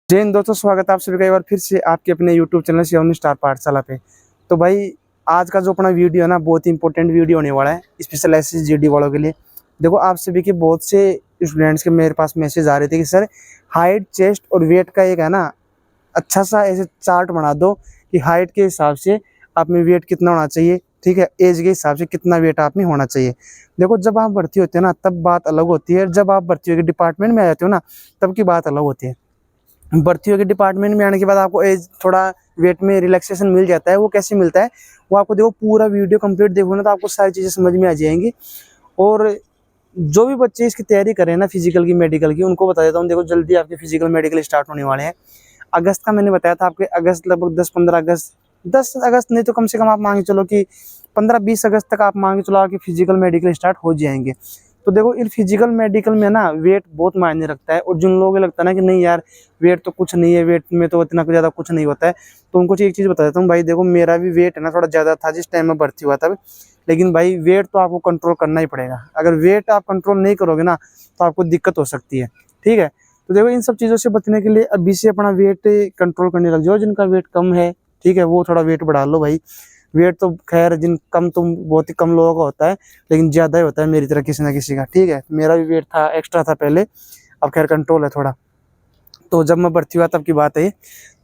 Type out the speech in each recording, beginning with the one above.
जय हिंद दोस्तों, स्वागत है आप सभी का एक बार फिर से आपके अपने YouTube चैनल शिवानी स्टार पाठशाला पे। तो भाई आज का जो अपना वीडियो है ना, बहुत ही इंपॉर्टेंट वीडियो होने वाला है स्पेशल SSGD वालों के लिए। देखो आप सभी के बहुत से स्टूडेंट्स के मेरे पास मैसेज आ रहे थे कि सर हाइट, चेस्ट और वेट का एक है ना अच्छा सा ऐसे चार्ट बना दो कि हाइट के हिसाब से आप में वेट कितना होना चाहिए, ठीक है, एज के हिसाब से कितना वेट आप में होना चाहिए। देखो जब आप भर्ती होते हो ना तब बात अलग होती है, जब आप भर्ती होकर डिपार्टमेंट में आ जाते हो ना तब की बात अलग होती है। भर्तियों के डिपार्टमेंट में आने के बाद आपको एज थोड़ा वेट में रिलैक्सेशन मिल जाता है। वो कैसे मिलता है वो आपको देखो, पूरा वीडियो कंप्लीट देखो ना तो आपको सारी चीज़ें समझ में आ जाएंगी। और जो भी बच्चे इसकी तैयारी करें ना फिजिकल की, मेडिकल की, उनको बता देता हूँ, देखो जल्दी आपके फिजिकल मेडिकल स्टार्ट होने वाले हैं। अगस्त का मैंने बताया था आपके, अगस्त लगभग 10-15 अगस्त, 10 अगस्त नहीं तो कम से कम आप मांगे चलो कि 15-20 अगस्त तक आप मांगे चलो आपके फिजिकल मेडिकल स्टार्ट हो जाएंगे। तो देखो इन फिजिकल मेडिकल में ना वेट बहुत मायने रखता है। और जिन लोगों को लगता है ना कि नहीं यार वेट तो कुछ नहीं है, वेट में तो इतना ज़्यादा कुछ नहीं होता है, तो उनको एक चीज़ बता देता हूँ भाई। देखो मेरा भी वेट है ना थोड़ा ज़्यादा था जिस टाइम में भर्ती हुआ था, लेकिन भाई वेट तो आपको कंट्रोल करना ही पड़ेगा। अगर वेट आप कंट्रोल नहीं करोगे ना तो आपको दिक्कत हो सकती है, ठीक है। तो देखो इन सब चीज़ों से बचने के लिए अभी से अपना वेट कंट्रोल करने लग जाओ। जिनका वेट कम है, ठीक है, वो थोड़ा वेट बढ़ा लो भाई। वेट तो खैर जिन कम तो बहुत ही कम लोगों का होता है, लेकिन ज़्यादा ही होता है मेरी तरह किसी ना किसी का, ठीक है। मेरा भी वेट था, एक्स्ट्रा था पहले, अब खैर कंट्रोल है थोड़ा। तो जब मैं भर्ती हुआ तब की बात है।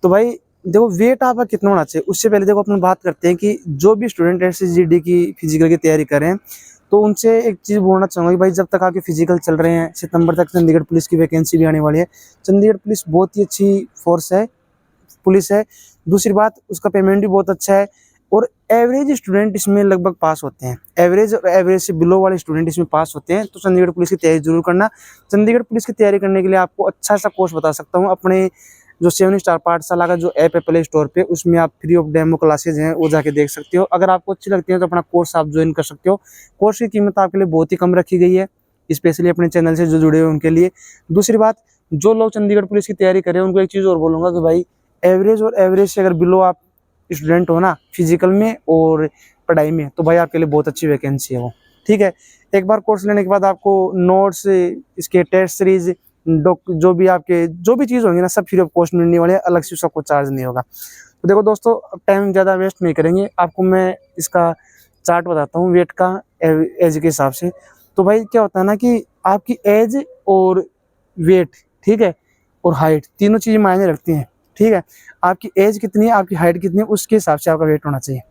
तो भाई देखो वेट आपका कितना होना चाहिए उससे पहले देखो अपन बात करते हैं कि जो भी स्टूडेंट SSGD की फिजिकल की तैयारी कर रहे हैं तो उनसे एक चीज़ बोलना चाहूँगा कि भाई जब तक आपके फिजिकल चल रहे हैं, सितंबर तक चंडीगढ़ पुलिस की वैकेंसी भी आने वाली है। चंडीगढ़ पुलिस बहुत ही अच्छी फोर्स है, पुलिस है। दूसरी बात उसका पेमेंट भी बहुत अच्छा है। और एवरेज स्टूडेंट इसमें लगभग पास होते हैं, एवरेज और एवरेज से बिलो वाले स्टूडेंट इसमें पास होते हैं। तो चंडीगढ़ पुलिस की तैयारी जरूर करना। चंडीगढ़ पुलिस की तैयारी करने के लिए आपको अच्छा सा कोर्स बता सकता हूँ। अपने जो शिवानी स्टार पाठशाला का जो ऐप है प्ले स्टोर पे, उसमें आप फ्री ऑफ डेमो क्लासेज हैं वो जाके देख सकते हो। अगर आपको अच्छी लगती है तो अपना कोर्स आप ज्वाइन कर सकते हो। कोर्स की कीमत आपके लिए बहुत ही कम रखी गई है, स्पेशली अपने चैनल से जो जुड़े हुए उनके लिए। दूसरी बात, जो लोग चंडीगढ़ पुलिस की तैयारी करें उनको एक चीज़ और बोलूँगा कि भाई एवरेज और एवरेज से अगर बिलो आप स्टूडेंट हो ना फिजिकल में और पढ़ाई में, तो भाई आपके लिए बहुत अच्छी वैकेंसी है वो, ठीक है। एक बार कोर्स लेने के बाद आपको नोट्स, इसके टेस्ट सीरीज, जो भी आपके जो भी चीज़ होंगी ना सब फ्री ऑफ कॉस्ट मिलने वाले हैं, अलग से उसका कोई चार्ज नहीं होगा। तो देखो दोस्तों टाइम ज़्यादा वेस्ट नहीं करेंगे, आपको मैं इसका चार्ट बताता हूँ वेट का एज के हिसाब से। तो भाई क्या होता है ना कि आपकी एज और वेट, ठीक है, और हाइट तीनों चीज़ें मायने रखती हैं, ठीक है। आपकी एज कितनी है, आपकी हाइट कितनी है, उसके हिसाब से आपका वेट होना चाहिए।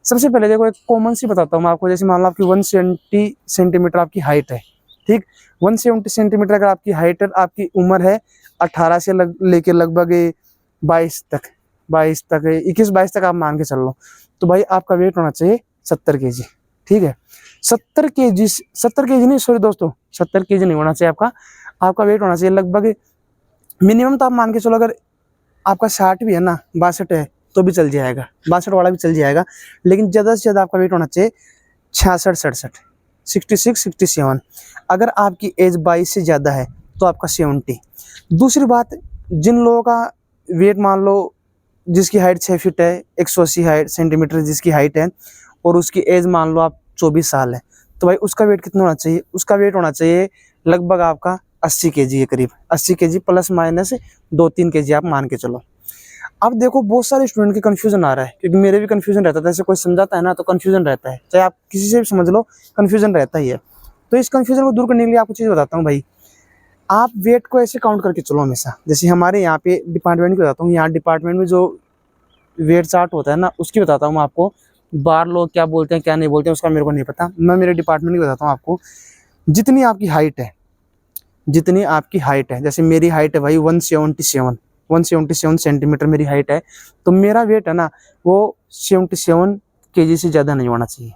सबसे पहले देखो एक कॉमन सी बताता हूँ मैं आपको। जैसे मान लो आपकी 170 सेंटीमीटर आपकी हाइट है, ठीक। 170 सेंटीमीटर अगर आपकी हाइट है, आपकी उम्र है 18 से लेके लगभग 22 तक, 21-22 तक आप मान के चल लो, तो भाई आपका वेट होना चाहिए 70 kg, ठीक है। 70 kg नहीं, सॉरी दोस्तों, 70 kg नहीं होना चाहिए आपका। आपका वेट होना चाहिए लगभग मिनिमम, तो आप मान के चलो अगर आपका 60 भी है ना, 62 है तो भी चल जाएगा, 62 वाला भी चल जाएगा। लेकिन ज़्यादा से ज़्यादा आपका वेट होना चाहिए 66-67, 66-67। अगर आपकी एज 22 से ज़्यादा है तो आपका 70। दूसरी बात, जिन लोगों का वेट मान लो जिसकी हाइट 6 फीट है, 180 हाइट सेंटीमीटर जिसकी हाइट है, और उसकी एज मान लो आप 24 साल है, तो भाई उसका वेट कितना होना चाहिए? उसका वेट होना चाहिए लगभग आपका 80 kg के करीब, 80 kg प्लस माइनस 2-3 kg आप मान के चलो। अब देखो बहुत सारे स्टूडेंट के कन्फ्यूजन आ रहा है, क्योंकि मेरे भी कन्फ्यूजन रहता था। जैसे कोई समझाता है ना तो कन्फ्यूजन रहता है, चाहे आप किसी से भी समझ लो कन्फ्यूजन रहता ही है। तो इस कन्फ्यूजन को दूर करने के लिए आपको चीज़ बताता हूँ भाई। आप वेट को ऐसे काउंट करके चलो हमेशा। जैसे हमारे यहाँ पे डिपार्टमेंट की बताता हूँ, यहाँ डिपार्टमेंट में जो वेट चार्ट होता है ना उसकी बताता हूँ मैं आपको। बाहर लोग क्या बोलते हैं क्या नहीं बोलते हैं उसका मेरे को नहीं पता, मैं मेरे डिपार्टमेंट की बताता हूँ आपको। जितनी आपकी हाइट है, जितनी आपकी हाइट है, जैसे मेरी हाइट है भाई 177 सेंटीमीटर मेरी हाइट है, तो मेरा वेट है ना वो 77 kg से ज़्यादा नहीं होना चाहिए,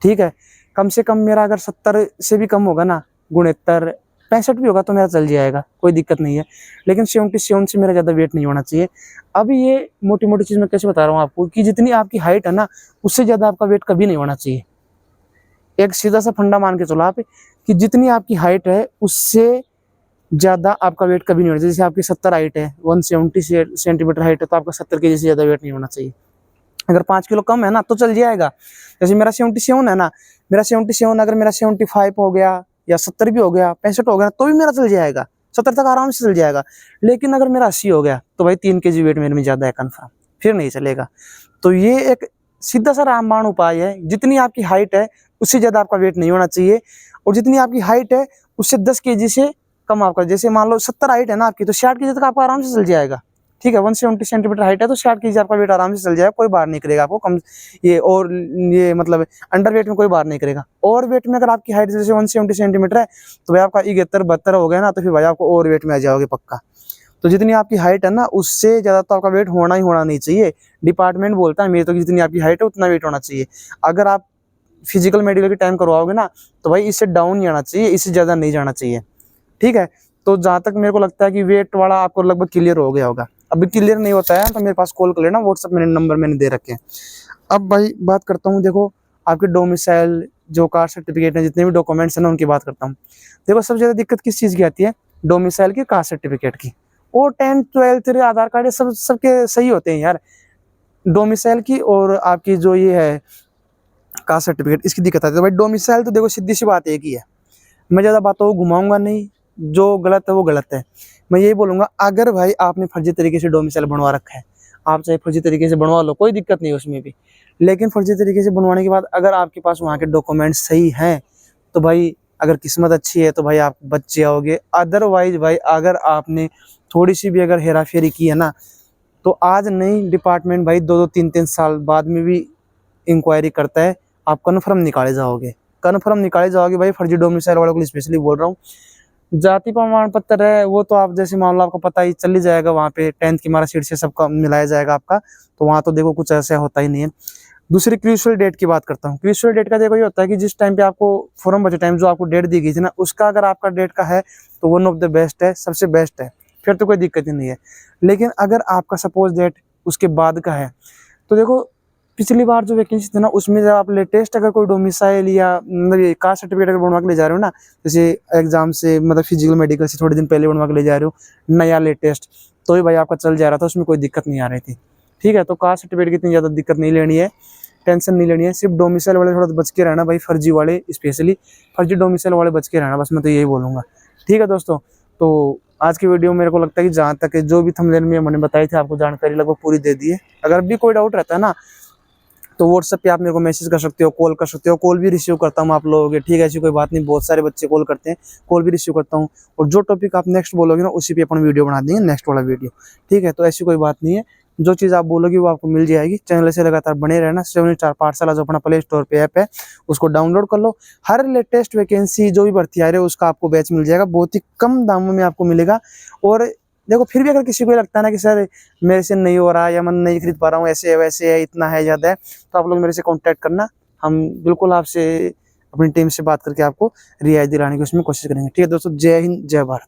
ठीक है। कम से कम मेरा अगर 70 से भी कम होगा ना, 69 65 भी होगा तो मेरा चल जाएगा, कोई दिक्कत नहीं है। लेकिन 77 से मेरा ज़्यादा वेट नहीं होना चाहिए। अभी ये मोटी मोटी चीज़ मैं कैसे बता रहा हूँ आपको कि जितनी आपकी हाइट है ना उससे ज़्यादा आपका वेट कभी नहीं होना चाहिए। एक सीधा सा फंडा मान के चलो आप कि जितनी आपकी हाइट है उससे ज़्यादा आपका वेट कभी नहीं होना चाहिए। जैसे आपकी 70 हाइट है, 170 सेंटीमीटर हाइट है, तो आपका 70 kg से ज़्यादा वेट नहीं होना चाहिए। अगर 5 किलो कम है ना तो चल जाएगा। जैसे मेरा 77 है ना, मेरा 77 अगर मेरा 75 हो गया या 70 भी हो गया, 65 हो गया तो भी मेरा चल जाएगा, 70 तक आराम से चल जाएगा। लेकिन अगर मेरा 80 हो गया तो भाई 3 kg वेट मेरे में ज़्यादा है कन्फर्म, फिर नहीं चलेगा। तो ये एक सीधा सा रामबाण उपाय है, जितनी आपकी हाइट है उससे ज़्यादा आपका वेट नहीं होना चाहिए, और जितनी आपकी हाइट है उससे 10 kg से कम आपका, जैसे मान लो 70 हाइट है ना आपकी, तो 60 kg तक आपका आराम से चल जाएगा। ठीक है, 170 सेंटीमीटर हाइट है तो 60 kg आपका वेट आराम से चल जाएगा, कोई बार नहीं करेगा आपको कम ये, और ये मतलब अंडर वेट में कोई बार नहीं करेगा। ओवर वेट में अगर आपकी हाइट जैसे 170 सेंटीमीटर है तो भाई आपका 71-72 हो गया ना, तो फिर भाई आपको ओवर वेट में आ जाओगे पक्का। तो जितनी आपकी हाइट है ना उससे ज़्यादा तो आपका वेट होना ही होना नहीं चाहिए। डिपार्टमेंट बोलता है मेरे तो जितनी आपकी हाइट है उतना वेट होना चाहिए। अगर आप फिजिकल मेडिकल के टाइम करवाओगे ना तो भाई इससे डाउन नहीं आना चाहिए, इससे ज़्यादा नहीं जाना चाहिए। ठीक है, तो जहाँ तक मेरे को लगता है कि वेट वाला आपको लगभग क्लियर हो गया होगा। अभी क्लियर नहीं होता है तो मेरे पास कॉल कर लेना, व्हाट्सएप मेरे नंबर मैंने दे रखे हैं। अब भाई बात करता हूँ, देखो आपके डोमिसाइल जो कास्ट सर्टिफिकेट है, जितने भी डॉक्यूमेंट्स हैं ना उनकी बात करता हूँ। देखो सबसे ज़्यादा दिक्कत किस चीज़ की आती है, डोमिसाइल की, कास्ट सर्टिफिकेट की। और 10th 12th आधार कार्ड ये सब सबके सही होते हैं यार, डोमिसाइल की और आपकी जो ये है कास्ट सर्टिफिकेट इसकी दिक्कत आती है। भाई डोमिसाइल तो देखो सीधी सी बात एक ही है, मैं ज़्यादा बातों को घुमाऊंगा नहीं, जो गलत है वो गलत है। मैं यही बोलूँगा, अगर भाई आपने फर्जी तरीके से डोमिसाइल बनवा रखा है, आप चाहे फर्जी तरीके से बनवा लो, कोई दिक्कत नहीं है उसमें भी। लेकिन फर्जी तरीके से बनवाने के बाद अगर आपके पास वहाँ के डॉक्यूमेंट्स सही हैं तो भाई अगर किस्मत अच्छी है तो भाई आप बच जाओगे। अदरवाइज भाई अगर आपने थोड़ी सी भी अगर हेरा फेरी की है ना तो आज नहीं डिपार्टमेंट भाई 2-2 3-3 साल बाद में भी इंक्वायरी करता है, आप कन्फर्म निकाले जाओगे, कन्फर्म निकाले जाओगे भाई। फर्जी डोमिसाइल वालों के लिए स्पेशली बोल रहा हूँ। जाति प्रमाण पत्र है वो तो आप जैसे मान लो आपको पता ही चल ही जाएगा, वहाँ पे 10th की मार्कशीट से सबका मिलाया जाएगा आपका, तो वहाँ तो देखो कुछ ऐसा होता ही नहीं है। दूसरी क्रूशियल डेट की बात करता हूँ। क्रूशियल डेट का देखो ये होता है कि जिस टाइम पे आपको फॉर्म बचे टाइम जो आपको डेट दी गई थी ना, उसका अगर आपका डेट का है तो वन ऑफ द बेस्ट है, सबसे बेस्ट है, फिर तो कोई दिक्कत ही नहीं है। लेकिन अगर आपका सपोज डेट उसके बाद का है तो देखो पिछली बार जो वैकेंसी थी ना उसमें जब आप लेटेस्ट अगर कोई डोमिसाइल या मतलब ये कास्ट सर्टिफिकेट अगर बनवा के ले जा रहे हो ना, जैसे एग्जाम से मतलब फिजिकल मेडिकल से थोड़े दिन पहले बनवा के ले जा रहे हो नया लेटेस्ट, तो ही भाई आपका चल जा रहा था, उसमें कोई दिक्कत नहीं आ रही थी। ठीक है, तो कास्ट सर्टिफिकेट की इतनी ज़्यादा दिक्कत नहीं लेनी है, टेंशन नहीं लेनी है। सिर्फ डोमिसाइल वाले थोड़ा बच के रहना भाई, फर्जी वाले स्पेशली फर्जी डोमिसाइल वाले बच के रहना, बस मैं तो यही बोलूँगा। ठीक है दोस्तों, तो आज की वीडियो मेरे को लगता है कि जहाँ तक जो भी थंबनेल में मैंने बताई थी आपको जानकारी लगभग पूरी दे दी है। अगर भी कोई डाउट रहता है ना तो व्हाट्सएप पे आप मेरे को मैसेज कर सकते हो, कॉल कर सकते हो, कॉल भी रिसीव करता हूँ आप लोगों के। ठीक है, ऐसी कोई बात नहीं, बहुत सारे बच्चे कॉल करते हैं, कॉल भी रिसीव करता हूँ। और जो टॉपिक आप नेक्स्ट बोलोगे ना उसी पे अपन वीडियो बना देंगे, नेक्स्ट वाला वीडियो। ठीक है, तो ऐसी कोई बात नहीं है, जो चीज़ आप बोलोगे वो आपको मिल जाएगी। चैनल से लगातार बने रहना। 7 स्टार पाठशाला जो अपना प्ले स्टोर पे ऐप है उसको डाउनलोड कर लो। हर लेटेस्ट वैकेंसी जो भी भर्ती आ रही है उसका आपको बैच मिल जाएगा, बहुत ही कम दामों में आपको मिलेगा। और देखो फिर भी अगर किसी को लगता है ना कि सर मेरे से नहीं हो रहा है या मैं नहीं खरीद पा रहा हूँ, ऐसे है वैसे है, इतना है ज़्यादा है, तो आप लोग मेरे से कांटेक्ट करना, हम बिल्कुल आपसे अपनी टीम से बात करके आपको रियायत दिलाने की उसमें कोशिश करेंगे। ठीक है दोस्तों, जय हिंद जय भारत।